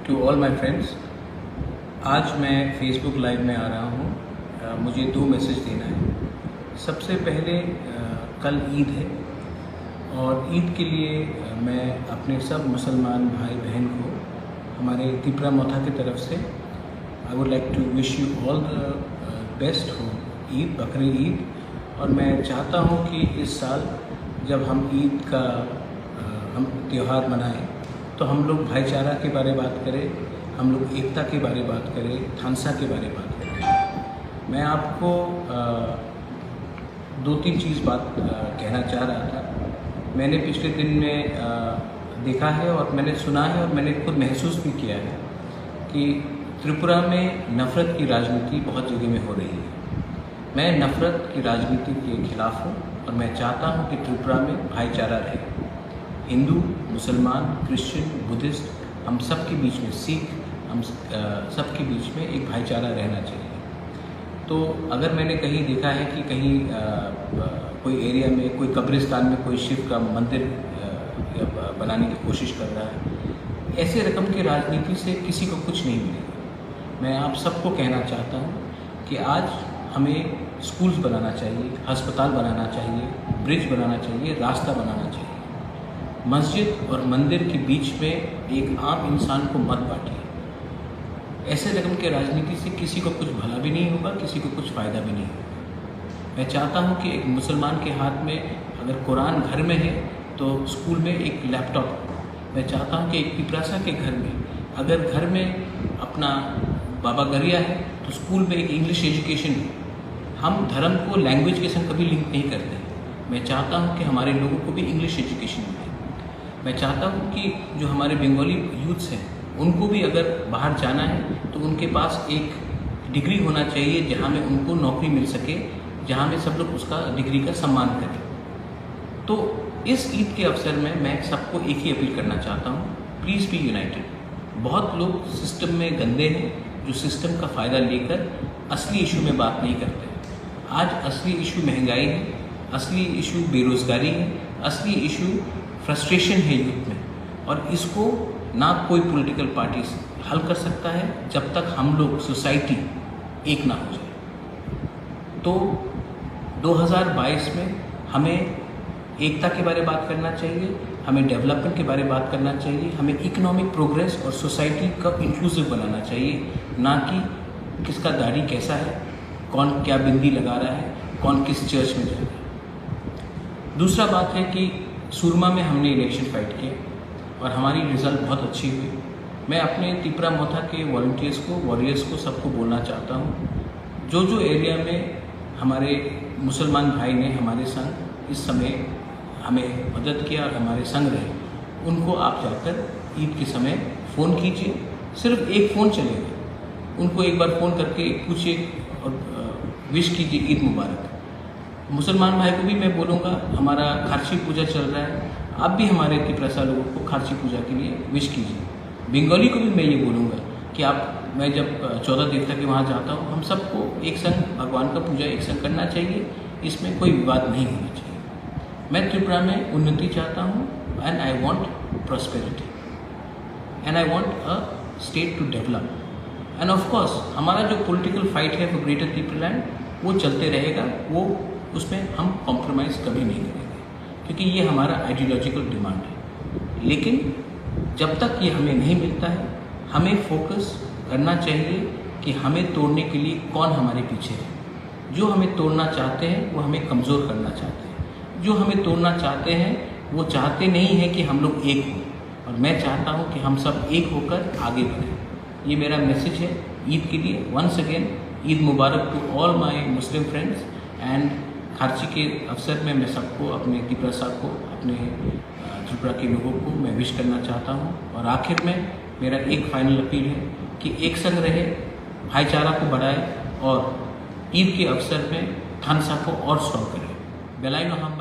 To all my friends, आज मैं Facebook live में आ रहा हूँ। मुझे दो मैसेज देना है। सबसे पहले कल ईद है और ईद के लिए मैं अपने सब मुसलमान भाई बहन को हमारे त्रिपुरा मोथा की तरफ से I would like to wish you all the best हो ईद, बकरी ईद। और मैं चाहता हूँ कि इस साल जब हम ईद का हम त्यौहार मनाएं तो हम लोग भाईचारा के बारे में बात करें, हम लोग एकता के बारे में बात करें, थानसा के बारे में बात करें। मैं आपको दो तीन चीज़ कहना चाह रहा था। मैंने पिछले दिन में देखा है और मैंने सुना है और मैंने खुद महसूस भी किया है कि त्रिपुरा में नफ़रत की राजनीति बहुत जगह में हो रही है। मैं नफ़रत की राजनीति के खिलाफ हूँ और मैं चाहता हूँ कि त्रिपुरा में भाईचारा रहे। हिंदू, मुसलमान, क्रिश्चियन, बुद्धिस्ट, हम सब के बीच में, सिख, हम सब के बीच में एक भाईचारा रहना चाहिए। तो अगर मैंने कहीं देखा है कि कहीं कोई एरिया में, कोई कब्रिस्तान में कोई शिव का मंदिर बनाने की कोशिश कर रहा है, ऐसे रकम की राजनीति से किसी को कुछ नहीं मिलेगा। मैं आप सबको कहना चाहता हूँ कि आज हमें स्कूल्स बनाना चाहिए, अस्पताल बनाना चाहिए, ब्रिज बनाना चाहिए, रास्ता बनाना चाहिए। मस्जिद और मंदिर के बीच में एक आम इंसान को मत बांटिए। ऐसे रकम के राजनीति से किसी को कुछ भला भी नहीं होगा, किसी को कुछ फ़ायदा भी नहीं होगा। मैं चाहता हूँ कि एक मुसलमान के हाथ में अगर कुरान घर में है तो स्कूल में एक लैपटॉप। मैं चाहता हूँ कि एक पिपरासा के घर में अगर घर में अपना बाबा गरिया है तो स्कूल में एक इंग्लिश एजुकेशन है। हम धर्म को लैंग्वेज के संग कभी लिंक नहीं करते। मैं चाहता हूँ कि हमारे लोगों को भी इंग्लिश एजुकेशन मिले। मैं चाहता हूँ कि जो हमारे बंगाली यूथ्स हैं उनको भी अगर बाहर जाना है तो उनके पास एक डिग्री होना चाहिए जहाँ में उनको नौकरी मिल सके, जहाँ में सब लोग उसका डिग्री का सम्मान करें। तो इस ईद के अवसर में मैं सबको एक ही अपील करना चाहता हूँ, प्लीज़ बी यूनाइटेड। बहुत लोग सिस्टम में गंदे हैं जो सिस्टम का फ़ायदा लेकर असली इशू में बात नहीं करते। आज असली इशू महंगाई है, असली इशू बेरोज़गारी है, असली इशू फ्रस्ट्रेशन है यूथ में, और इसको ना कोई पॉलिटिकल पार्टी हल कर सकता है जब तक हम लोग सोसाइटी एक ना हो जाए। तो 2022 में हमें एकता के बारे में बात करना चाहिए, हमें डेवलपमेंट के बारे में बात करना चाहिए, हमें इकोनॉमिक प्रोग्रेस और सोसाइटी का इंक्लूसिव बनाना चाहिए, ना कि किसका दाढ़ी कैसा है, कौन क्या बिंदी लगा रहा है, कौन किस चर्च में जा रहा है। दूसरा बात है कि सुरमा में हमने इलेक्शन फाइट किया और हमारी रिज़ल्ट बहुत अच्छी हुई। मैं अपने त्रिपुरा मोथा के वॉलंटियर्स को, वॉरियर्स को, सबको बोलना चाहता हूँ, जो एरिया में हमारे मुसलमान भाई ने हमारे संग इस समय हमें मदद किया और हमारे संग रहे, उनको आप जाकर ईद के समय फ़ोन कीजिए। सिर्फ एक फ़ोन चलेगा। उनको एक बार फ़ोन करके पूछिए और विश कीजिए ईद मुबारक। मुसलमान भाई को भी मैं बोलूँगा, हमारा खारसी पूजा चल रहा है, आप भी हमारे त्रिपुरा लोगों को खारसी पूजा के लिए विश कीजिए। बंगाली को भी मैं ये बोलूँगा कि मैं जब 14 देवता के वहाँ जाता हूँ, हम सबको एक संग भगवान का पूजा एक संग करना चाहिए, इसमें कोई विवाद नहीं होना चाहिए। मैं त्रिपुरा में उन्नति चाहता हूँ and I want prosperity and I want a state to develop. And of course हमारा जो पॉलिटिकल फाइट है फॉर ग्रेटर त्रिपुरा लैंड वो चलते रहेगा, वो उसमें हम कॉम्प्रोमाइज़ कभी नहीं करेंगे, क्योंकि ये हमारा आइडियोलॉजिकल डिमांड है। लेकिन जब तक ये हमें नहीं मिलता है, हमें फोकस करना चाहिए कि हमें तोड़ने के लिए कौन हमारे पीछे है। जो हमें तोड़ना चाहते हैं वो हमें कमज़ोर करना चाहते हैं। जो हमें तोड़ना चाहते हैं वो चाहते नहीं हैं कि हम लोग एक हों, और मैं चाहता हूँ कि हम सब एक होकर आगे बढ़ें। ये मेरा मैसेज है ईद के लिए। Once again Eid Mubarak to all my Muslim friends. And Kharchi के अवसर में मैं सबको, अपने त्रिपुरा को, अपने त्रिपुरा के लोगों को मैं विश करना चाहता हूँ। और आखिर में मेरा एक फाइनल अपील है कि एक संग रहे, भाईचारा को बढ़ाए और ईद के अवसर में थानसा को और स्ट्रॉन्ग करें। बेलाई नो हम